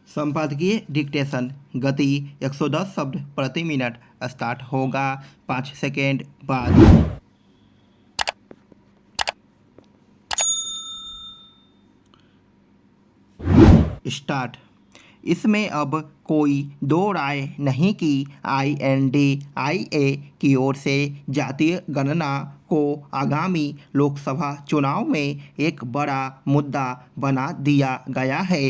संपादकीय डिक्टेशन गति 110 शब्द प्रति मिनट। स्टार्ट होगा 5 सेकेंड बाद। स्टार्ट। इसमें अब कोई दो राय नहीं कि INDIA की ओर से जातीय गणना को आगामी लोकसभा चुनाव में एक बड़ा मुद्दा बना दिया गया है।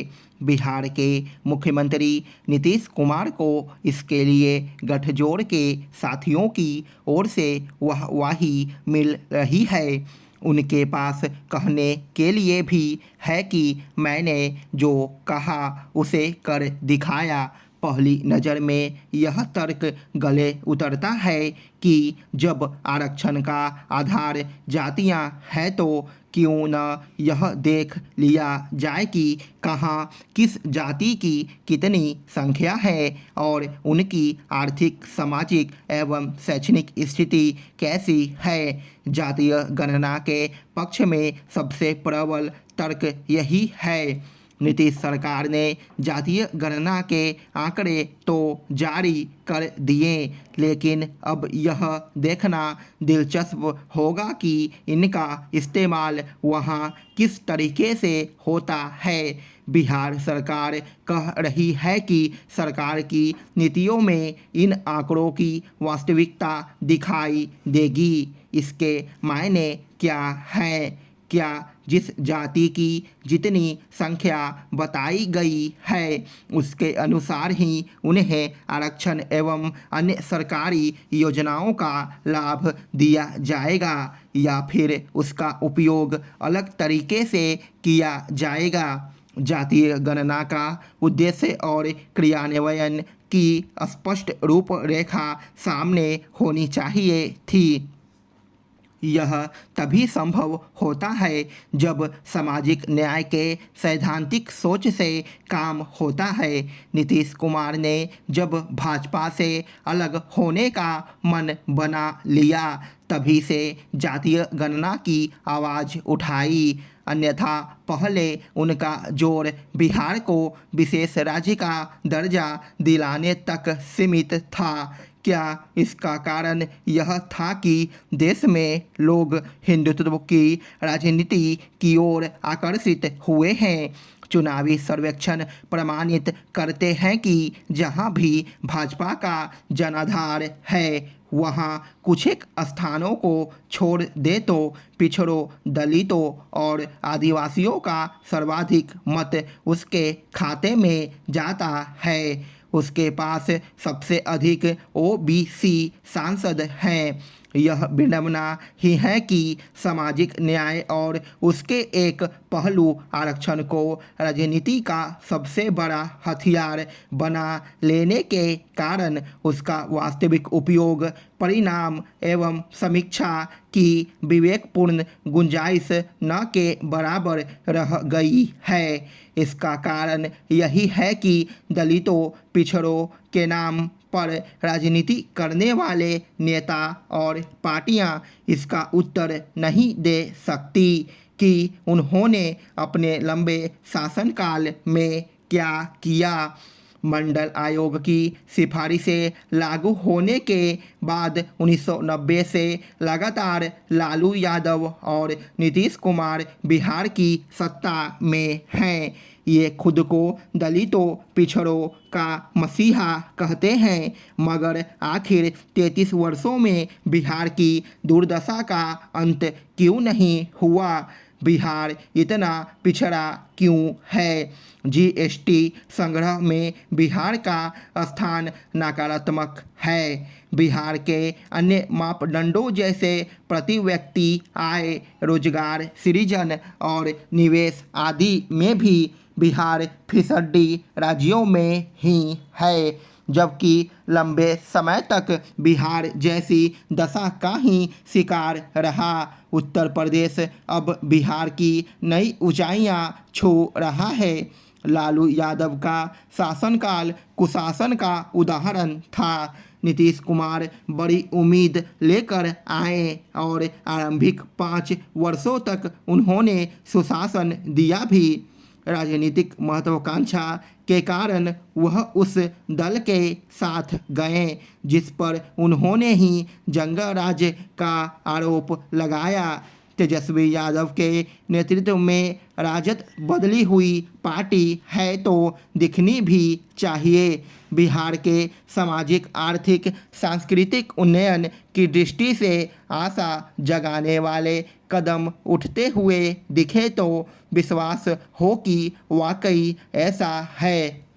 बिहार के मुख्यमंत्री नीतीश कुमार को इसके लिए गठजोड़ के साथियों की ओर से वाहवाही मिल रही है। उनके पास कहने के लिए भी है कि मैंने जो कहा उसे कर दिखाया। पहली नज़र में यह तर्क गले उतरता है कि जब आरक्षण का आधार जातियां हैं तो क्यों न यह देख लिया जाए कि कहाँ किस जाति की कितनी संख्या है और उनकी आर्थिक, सामाजिक एवं शैक्षणिक स्थिति कैसी है। जातीय गणना के पक्ष में सबसे प्रबल तर्क यही है। नीतीश सरकार ने जातीय गणना के आंकड़े तो जारी कर दिए, लेकिन अब यह देखना दिलचस्प होगा कि इनका इस्तेमाल वहाँ किस तरीके से होता है। बिहार सरकार कह रही है कि सरकार की नीतियों में इन आंकड़ों की वास्तविकता दिखाई देगी। इसके मायने क्या है? क्या जिस जाति की जितनी संख्या बताई गई है उसके अनुसार ही उन्हें आरक्षण एवं अन्य सरकारी योजनाओं का लाभ दिया जाएगा या फिर उसका उपयोग अलग तरीके से किया जाएगा? जातीय गणना का उद्देश्य और क्रियान्वयन की स्पष्ट रूपरेखा सामने होनी चाहिए थी। यह तभी संभव होता है जब सामाजिक न्याय के सैद्धांतिक सोच से काम होता है। नीतीश कुमार ने जब भाजपा से अलग होने का मन बना लिया तभी से जातीय गणना की आवाज़ उठाई, अन्यथा पहले उनका जोर बिहार को विशेष राज्य का दर्जा दिलाने तक सीमित था। क्या इसका कारण यह था कि देश में लोग हिंदुत्व की राजनीति की ओर आकर्षित हुए हैं? चुनावी सर्वेक्षण प्रमाणित करते हैं कि जहां भी भाजपा का जनाधार है वहां कुछ एक स्थानों को छोड़ दे तो पिछड़ों, दलितों और आदिवासियों का सर्वाधिक मत उसके खाते में जाता है। उसके पास सबसे अधिक OBC सांसद हैं। यह विडंबना ही है कि सामाजिक न्याय और उसके एक पहलू आरक्षण को राजनीति का सबसे बड़ा हथियार बना लेने के कारण उसका वास्तविक उपयोग, परिणाम एवं समीक्षा की विवेकपूर्ण गुंजाइश न के बराबर रह गई है। इसका कारण यही है कि दलितों, पिछड़ों के नाम पर राजनीति करने वाले नेता और पार्टियां इसका उत्तर नहीं दे सकती कि उन्होंने अपने लंबे शासनकाल में क्या किया। मंडल आयोग की सिफारिशें लागू होने के बाद 1990 से लगातार लालू यादव और नीतीश कुमार बिहार की सत्ता में हैं। ये खुद को दलितों, पिछड़ों का मसीहा कहते हैं, मगर आखिर 33 वर्षों में बिहार की दुर्दशा का अंत क्यों नहीं हुआ? बिहार इतना पिछड़ा क्यों है? GST संग्रह में बिहार का स्थान नकारात्मक है। बिहार के अन्य मापदंडों जैसे प्रति व्यक्ति आय, रोजगार सृजन और निवेश आदि में भी बिहार फिसड्डी राज्यों में ही है, जबकि लंबे समय तक बिहार जैसी दशा का ही शिकार रहा। उत्तर प्रदेश अब बिहार की नई ऊंचाइयां छू रहा है। लालू यादव का शासनकाल कुशासन का उदाहरण था। नीतीश कुमार बड़ी उम्मीद लेकर आए और आरंभिक 5 वर्षों तक उन्होंने सुशासन दिया भी। राजनीतिक महत्वाकांक्षा के कारण वह उस दल के साथ गए जिस पर उन्होंने ही जंगराज का आरोप लगाया। तेजस्वी यादव के नेतृत्व में राजद बदली हुई पार्टी है तो दिखनी भी चाहिए। बिहार के सामाजिक आर्थिक सांस्कृतिक उन्नयन की दृष्टि से आशा जगाने वाले कदम उठते हुए दिखे तो विश्वास हो कि वाकई ऐसा है।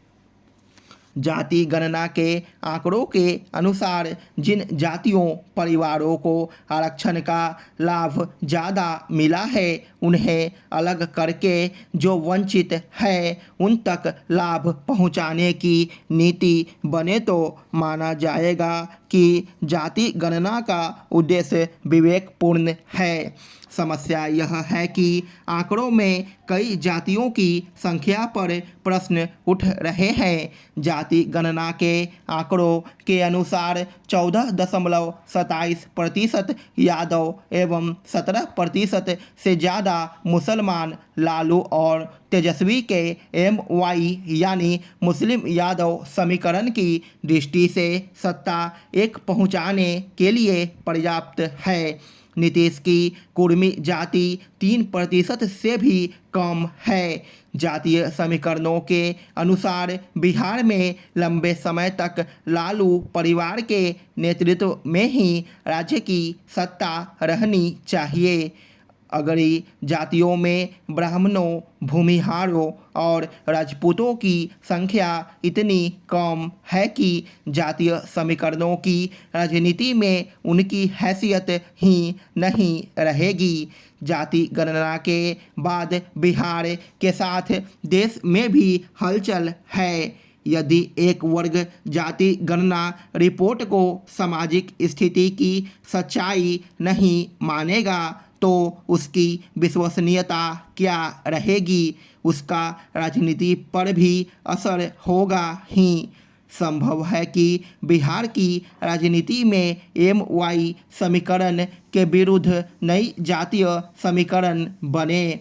जाति गणना के आंकड़ों के अनुसार जिन जातियों परिवारों को आरक्षण का लाभ ज़्यादा मिला है उन्हें अलग करके जो वंचित है उन तक लाभ पहुंचाने की नीति बने तो माना जाएगा कि जाति गणना का उद्देश्य विवेकपूर्ण है। समस्या यह है कि आंकड़ों में कई जातियों की संख्या पर प्रश्न उठ रहे हैं। जाति गणना के आंकड़ों के अनुसार 14.27% यादव एवं 17% से ज़्यादा मुसलमान लालू और तेजस्वी के MY यानी मुस्लिम यादव समीकरण की दृष्टि से सत्ता एक पहुंचाने के लिए पर्याप्त है। नीतीश की कुर्मी जाति 3% से भी कम है। जातीय समीकरणों के अनुसार बिहार में लंबे समय तक लालू परिवार के नेतृत्व में ही राज्य की सत्ता रहनी चाहिए। अगड़ी जातियों में ब्राह्मणों, भूमिहारों और राजपूतों की संख्या इतनी कम है कि जातीय समीकरणों की राजनीति में उनकी हैसियत ही नहीं रहेगी। जाति गणना के बाद बिहार के साथ देश में भी हलचल है। यदि एक वर्ग जाति गणना रिपोर्ट को सामाजिक स्थिति की सच्चाई नहीं मानेगा तो उसकी विश्वसनीयता क्या रहेगी, उसका राजनीति पर भी असर होगा ही। संभव है कि बिहार की राजनीति में MY समीकरण के विरुद्ध नई जातीय समीकरण बने।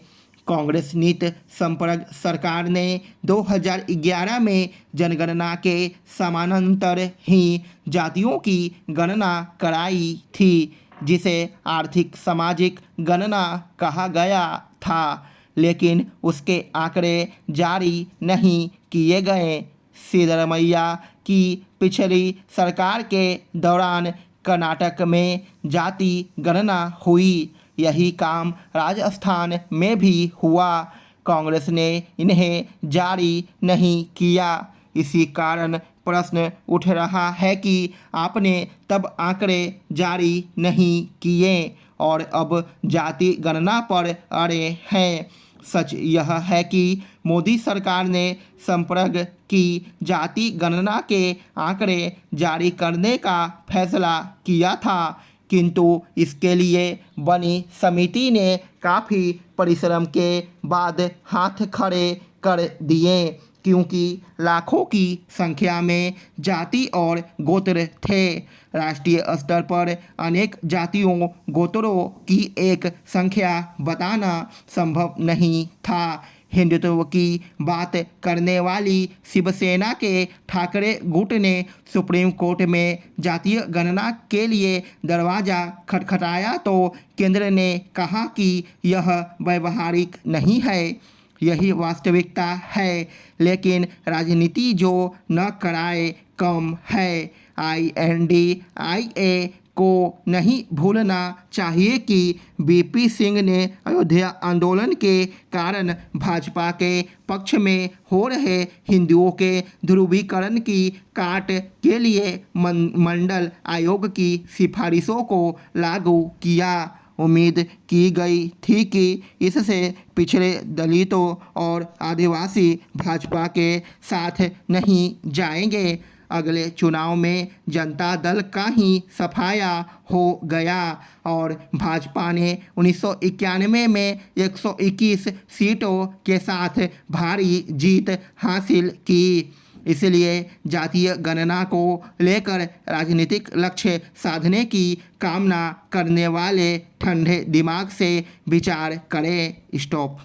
कांग्रेस नीति संपर्क सरकार ने 2011 में जनगणना के समानांतर ही जातियों की गणना कराई थी जिसे आर्थिक सामाजिक गणना कहा गया था, लेकिन उसके आंकड़े जारी नहीं किए गए। सिद्धरमैया की पिछली सरकार के दौरान कर्नाटक में जाति गणना हुई। यही काम राजस्थान में भी हुआ। कांग्रेस ने इन्हें जारी नहीं किया। इसी कारण प्रश्न उठ रहा है कि आपने तब आंकड़े जारी नहीं किए और अब जाति गणना पर अड़े हैं। सच यह है कि मोदी सरकार ने संपर्क की जाति गणना के आंकड़े जारी करने का फैसला किया था, किंतु इसके लिए बनी समिति ने काफ़ी परिश्रम के बाद हाथ खड़े कर दिए, क्योंकि लाखों की संख्या में जाति और गोत्र थे। राष्ट्रीय स्तर पर अनेक जातियों गोत्रों की एक संख्या बताना संभव नहीं था। हिंदुत्व की बात करने वाली शिवसेना के ठाकरे गुट ने सुप्रीम कोर्ट में जातीय गणना के लिए दरवाज़ा खटखटाया तो केंद्र ने कहा कि यह व्यवहारिक नहीं है। यही वास्तविकता है, लेकिन राजनीति जो न कराए कम है। INDIA को नहीं भूलना चाहिए कि BP सिंह ने अयोध्या आंदोलन के कारण भाजपा के पक्ष में हो रहे हिंदुओं के ध्रुवीकरण की काट के लिए मंडल आयोग की सिफारिशों को लागू किया। उम्मीद की गई थी कि इससे पिछड़े दलितों और आदिवासी भाजपा के साथ नहीं जाएंगे। अगले चुनाव में जनता दल का ही सफाया हो गया और भाजपा ने 1991 में 121 सीटों के साथ भारी जीत हासिल की। इसलिए जातीय गणना को लेकर राजनीतिक लक्ष्य साधने की कामना करने वाले ठंडे दिमाग से विचार करें। स्टॉप।